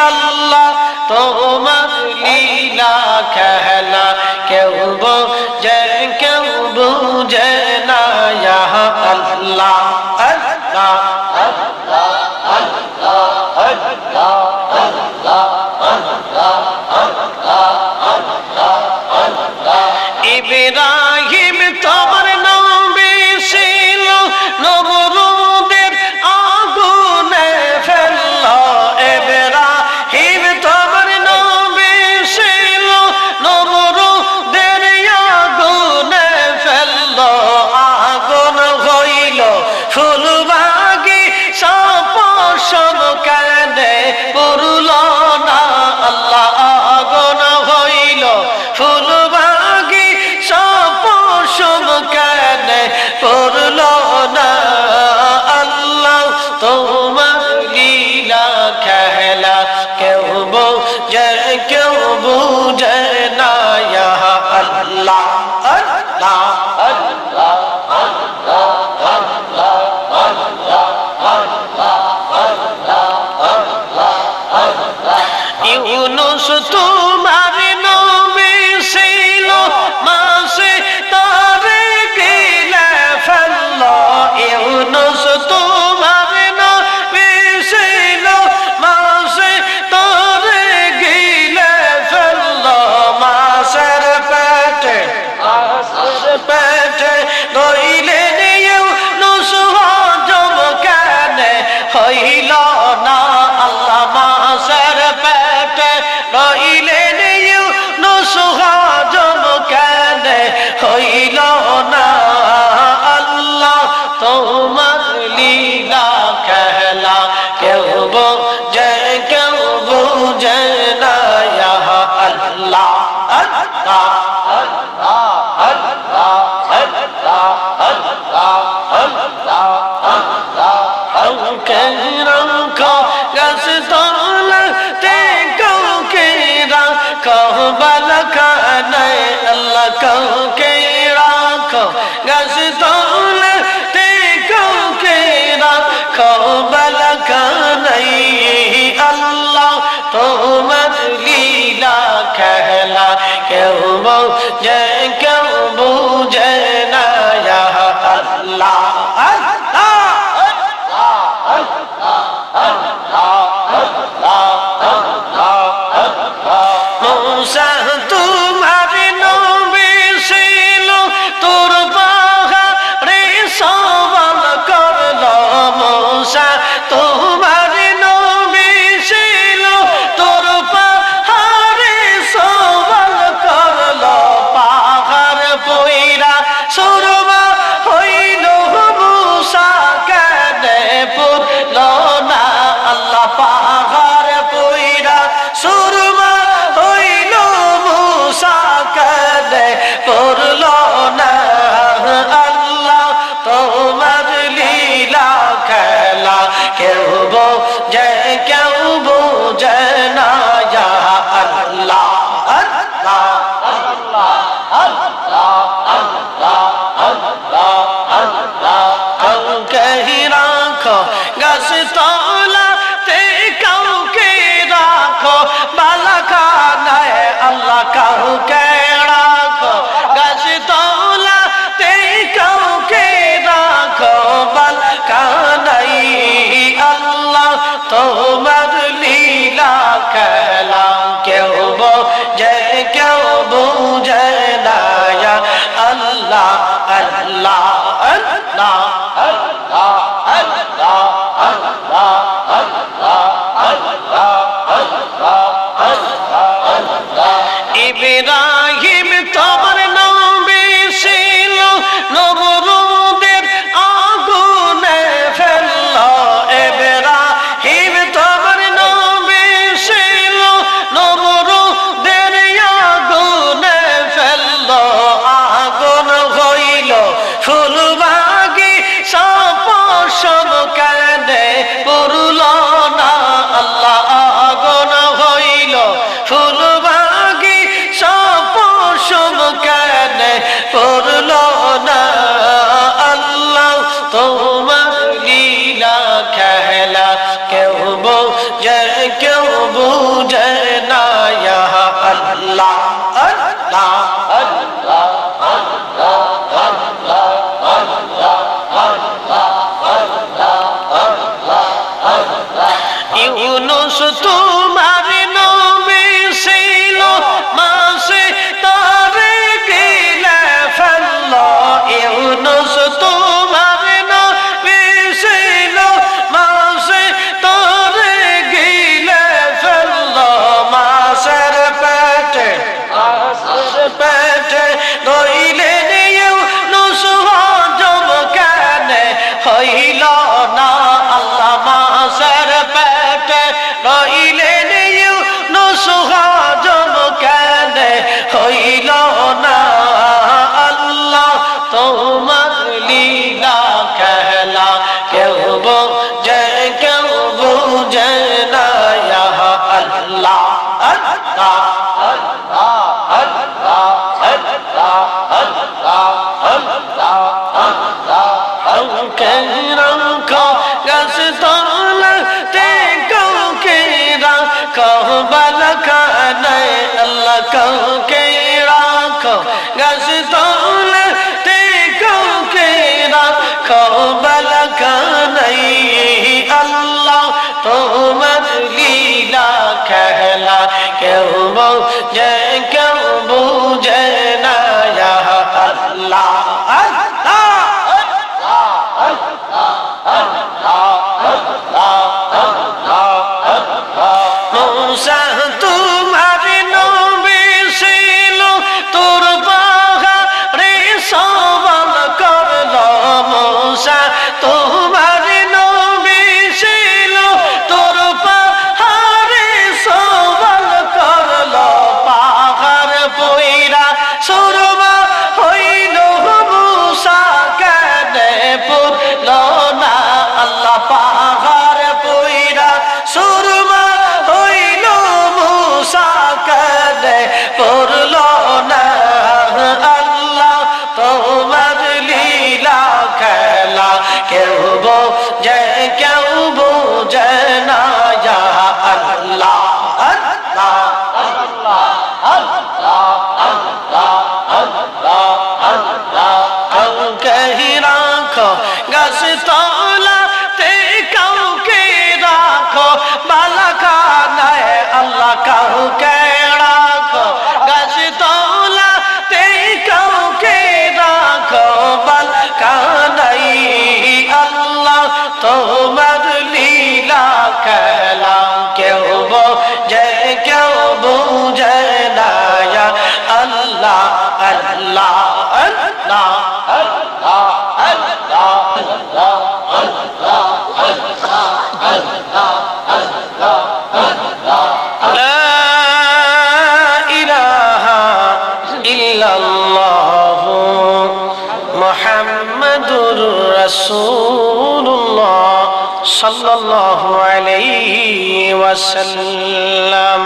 আল্লাহ তোমার লীলা খেলা কেউ বোঝে কেউ বুঝে না ইয়া আল্লাহ আল্লাহ আল্লাহ আল্লাহ আল্লাহ আল্লাহ আল্লাহ আল্লাহ আল্লাহ ইব্রাহিম তোমার নবী ছিল নমরুদের আগুনে ফেললো ইব্রাহিম তোমার নবী ছিল নমরুদের আগুনে ফেললো আগুন হইল ফুলবাগি সপশম কাঁদে পুরল না আল্লাহ আগুন হইল ফুলবাগি সপশম কাঁদে পুরল না আল্লাহ তোমার লীলা খেলা কেউ বোঝে কেউ বুঝে না ইয়া আল্লাহ আল্লাহ আল্লাহ আল্লাহ আল্লাহ আল্লাহ আল্লাহ আল্লাহ আল্লাহ আল্লাহ ইউনুস তোমার নবী ছিল মাসে তারে গিলে ফেললো ইউনুস তোমার নবী ছিল মাসে তারে গিলে ফেললো মাসের পেটে রইলে ইউনুস হজম কেন হইল না আল্লাহ মাসের পেটে রইলে ইউনুস হজম কেন হইল না আল্লাহ তোমার লীলা খেলা কেউ বোঝে কেউ বুঝে না ইয়া আল্লাহ আল্লাহ আল্লাহ আল্লাহ আল্লাহ আল্লাহ আল্লাহ আল্লাহ কাউকে রাখো গাছ তলাতে কাউকে রাখো বালখানায় আল্লাহ কাউকে রাখো গাছ তলাতে কাউকে রাখো বালখানায় আল্লাহ তোমার লীলা খেলা কেউ বোঝে কেউ বুঝে না ইয়া আল্লাহ আল্লাহ মূসা তোমার নবী ছিল তোর পাহাড়ে সওয়াল করলো মূসা তোমার নবী ছিল তোর পাহাড়ে সওয়াল করলো তোমার নবী ছিল মাসে তারে গিলে ফেলল ইউনুস তোমার নবী ছিল মাসে তারে গিলে ফেলল মাসের পেটে রইলেন ইউনুস হজম কেন হইল না আল্লাহ মাসের পেটে রইলেন ইউনুস হজম কেন হইল না আল্লাহ তোমার লীলা খেলা কেউ বোঝে কেউ বুঝে না ইয়া আল্লাহ আল্লাহ কাউকে রাখো গাছ তলাতে কাউকে রাখো বালকানাই আল্লাহ তোমার লীলা খেলা কেউ বোঝে কেউ বুঝে না ইয়া আল্লাহ মূসা তোমার নবী ছিল তোর পাহাড়ে সওয়াল করল মূসা তোমার নবী ছিল তোর পাহাড়ে সওয়াল করল পাহাড় পইরা সুরমা হইল মূসা কেনে পুরল না আল্লাহ পাহাড় পইরা সুরমা হইল মূসা কেনে পুরল না আল্লাহ তোমার লীলা খেলা কেউ বোঝে কেউ বোঝে না ইয়া আল্লাহ আল্লাহ আল্লাহ আল্লাহ আল্লাহ আল্লাহ আল্লাহ কাউকে রাখো গাছ তলাতে কাউকে রাখো বালাখানায় আল্লাহ কাউকে রাখো গাছ তলাতে কাউকে রাখো বালাখানায় আল্লাহ তোমার লীলা খেলা কেউ বোঝে কেউ বুঝে না ইয়া আল্লাহ আল্লাহ আল্লাহ আল্লাহ আল্লাহ আল্লাহ আল্লাহ আল্লাহ আল্লাহ আল্লাহ লা ইলাহা ইল্লাল্লাহ মুহাম্মাদুর রাসূলুল্লাহ সাল্লাল্লাহু আলাইহি ওয়াসাল্লাম।